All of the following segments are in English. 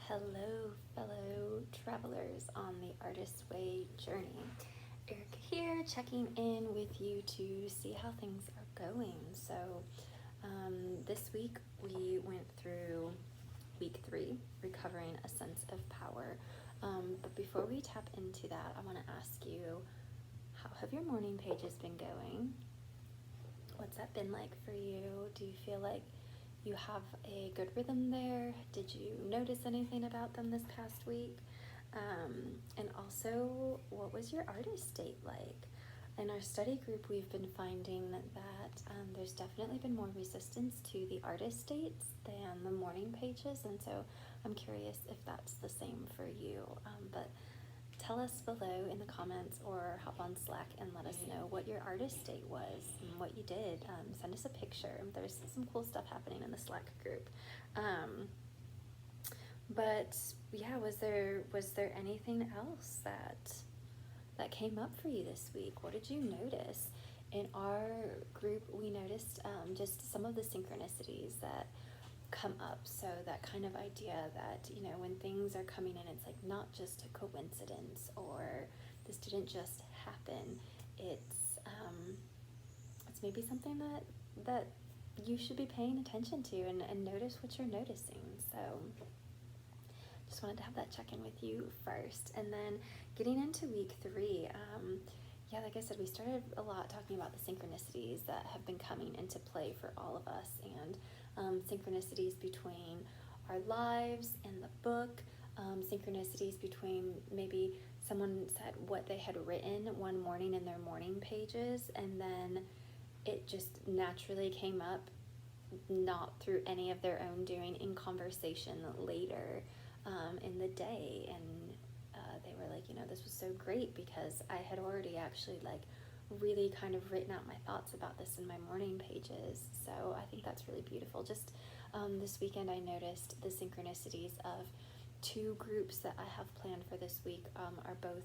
Hello, fellow travelers on the Artist Way journey. Erica here, checking in with you to see how things are going. This week we went through week 3, recovering a sense of power. But before we tap into that, I want to ask you, how have your morning pages been going? What's that been like for you? Do you feel like you have a good rhythm there? Did you notice anything about them this past week? And also, what was your artist date like? In our study group, we've been finding that there's definitely been more resistance to the artist dates than the morning pages, and so I'm curious if that's the same for you. But tell us below in the comments or hop on Slack and let us know what your artist date was and what you did. Send us a picture. There's some cool stuff happening in the Slack group. But yeah, was there anything else that came up for you this week? What did you notice? In our group, we noticed just some of the synchronicities that come up. So that kind of idea that, when things are coming in, it's like not just a coincidence or this didn't just happen. It's maybe something that you should be paying attention to and notice what you're noticing. So just wanted to have that check-in with you first. And then getting into week 3, like I said, we started a lot talking about the synchronicities that have been coming into play for all of us, and synchronicities between our lives and the book, synchronicities between maybe someone said what they had written one morning in their morning pages, and then it just naturally came up, not through any of their own doing, in conversation later in the day. And they were like, this was so great because I had already actually really kind of written out my thoughts about this in my morning pages. So I think that's really beautiful. Just this weekend I noticed the synchronicities of 2 groups that I have planned for this week are both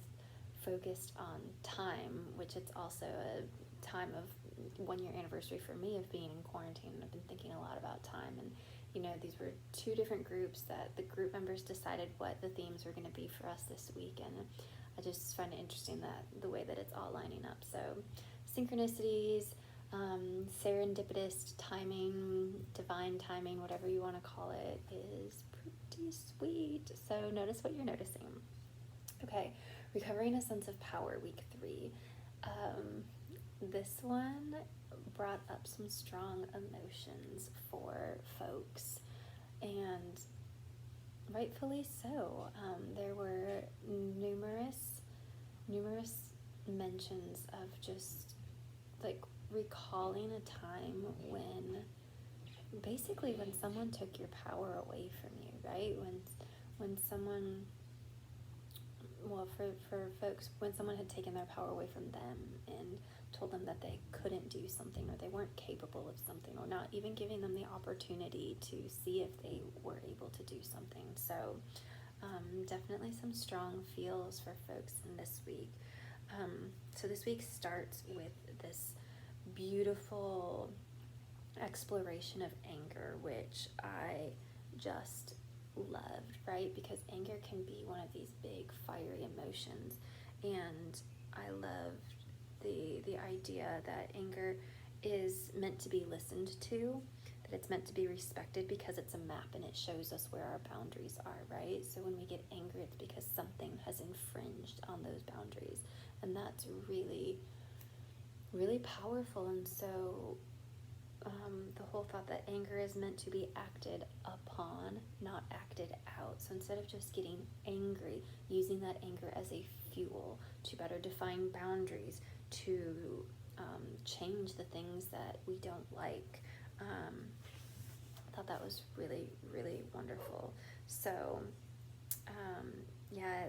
focused on time, which it's also a time of 1-year anniversary for me of being in quarantine. I've been thinking a lot about time, and these were 2 different groups that the group members decided what the themes were going to be for us this week, and I just find it interesting that the way that it's all lining up. So synchronicities, serendipitous timing, divine timing, whatever you want to call it, is pretty sweet. So notice what you're noticing. Okay, recovering a sense of power, week 3. This one brought up some strong emotions for folks, and rightfully so. There were numerous mentions of just recalling a time when someone took your power away from you, right? When someone, well, for folks, when someone had taken their power away from them and told them that they couldn't do something, or they weren't capable of something, or not even giving them the opportunity to see if they were able to do something. So definitely some strong feels for folks in this week. So this week starts with this beautiful exploration of anger, which I just loved, right? Because anger can be one of these big fiery emotions, and I loved the idea that anger is meant to be listened to, that it's meant to be respected because it's a map and it shows us where our boundaries are, right? So when we get angry, it's because something has infringed on those boundaries, and that's really, really powerful. And so the whole thought that anger is meant to be acted upon, not acted out. So instead of just getting angry, using that anger as a fuel to better define boundaries, to change the things that we don't like. I thought that was really, really wonderful. So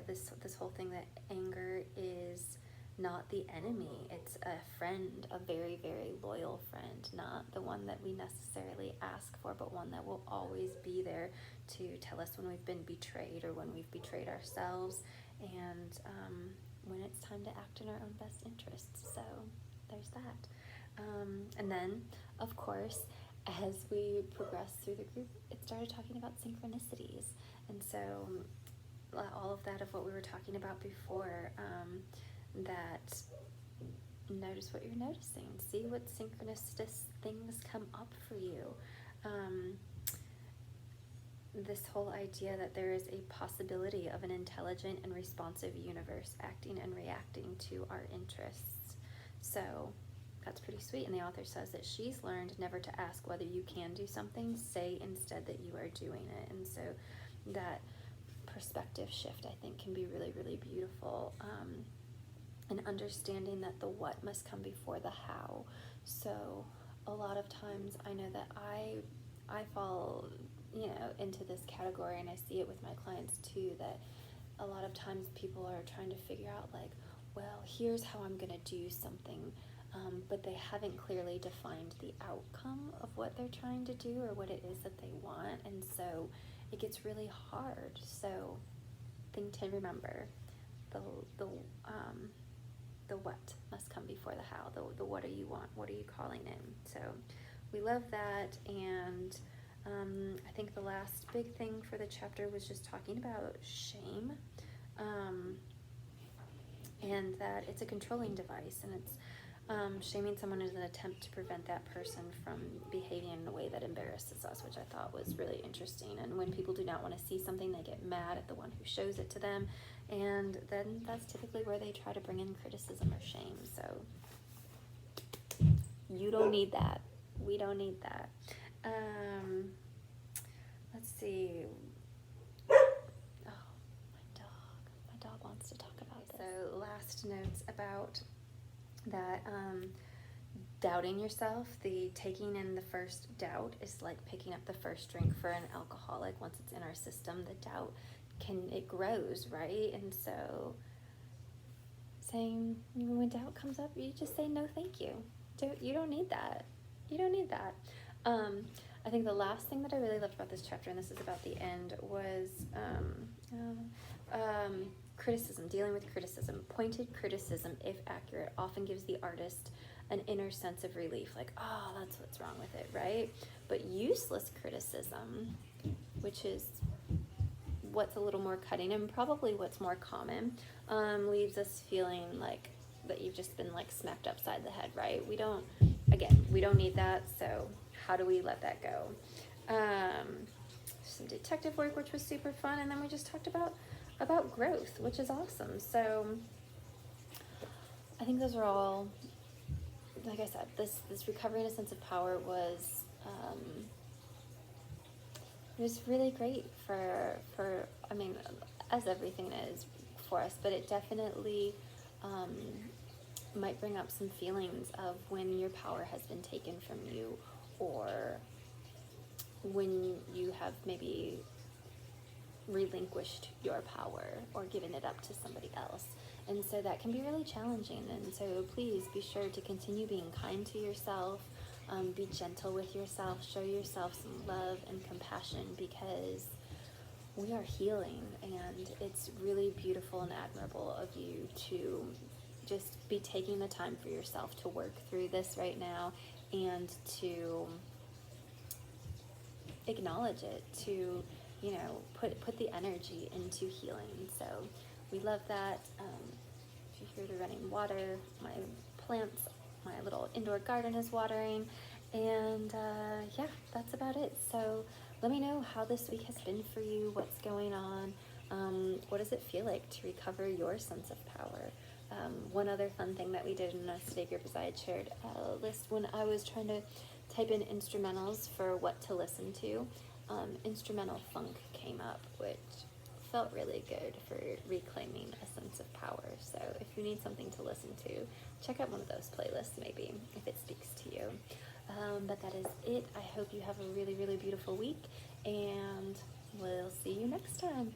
this whole thing that anger is not the enemy, it's a friend, a very, very loyal friend, not the one that we necessarily ask for, but one that will always be there to tell us when we've been betrayed or when we've betrayed ourselves, and when it's time to act in our own best interests. So there's that. And then, of course, as we progressed through the group, it started talking about synchronicities. And so all of that of what we were talking about before, that notice what you're noticing. See what synchronistic things come up for you. This whole idea that there is a possibility of an intelligent and responsive universe acting and reacting to our interests. So that's pretty sweet. And the author says that she's learned never to ask whether you can do something, say instead that you are doing it. And so that perspective shift, I think, can be really, really beautiful. And understanding that the what must come before the how. So a lot of times I know that I fall, into this category, and I see it with my clients too, that a lot of times people are trying to figure out, like, well, here's how I'm going to do something, but they haven't clearly defined the outcome of what they're trying to do or what it is that they want, and so it gets really hard. So thing to remember, the what must come before the how. The what do you want? What are you calling in? So we love that. And I think the last big thing for the chapter was just talking about shame, and that it's a controlling device, and it's shaming someone is an attempt to prevent that person from behaving in a way that embarrasses us, which I thought was really interesting. And when people do not want to see something, they get mad at the one who shows it to them, and then that's typically where they try to bring in criticism or shame. So you don't need that. We don't need that. Let's see. Oh, my dog wants to talk about this. So last notes about that, doubting yourself, the taking in the first doubt is like picking up the first drink for an alcoholic. Once it's in our system, the doubt it grows, right? And so saying, when doubt comes up, you just say, no, thank you. You don't need that. You don't need that. I think the last thing that I really loved about this chapter, and this is about the end, was criticism, dealing with criticism. Pointed criticism, if accurate, often gives the artist an inner sense of relief, like, oh, that's what's wrong with it, right? But useless criticism, which is what's a little more cutting and probably what's more common, leaves us feeling like that you've just been like smacked upside the head, right? We don't need that. So how do we let that go? Some detective work, which was super fun, and then we just talked about growth, which is awesome. So I think those are all, like I said, this recovering a sense of power was it was really great for I mean, as everything is for us, but it definitely might bring up some feelings of when your power has been taken from you, or when you have maybe relinquished your power or given it up to somebody else. And so that can be really challenging. And so please be sure to continue being kind to yourself, be gentle with yourself, show yourself some love and compassion, because we are healing, and it's really beautiful and admirable of you to just be taking the time for yourself to work through this right now, and to acknowledge it, to put the energy into healing. So we love that. If you hear the running water, my plants, my little indoor garden is watering, and yeah, that's about it. So let me know how this week has been for you, what's going on, what does it feel like to recover your sense of power. One other fun thing that we did in a study group is I had shared a list when I was trying to type in instrumentals for what to listen to. Instrumental funk came up, which felt really good for reclaiming a sense of power. So if you need something to listen to, check out one of those playlists maybe, if it speaks to you. But that is it. I hope you have a really, really beautiful week, and we'll see you next time.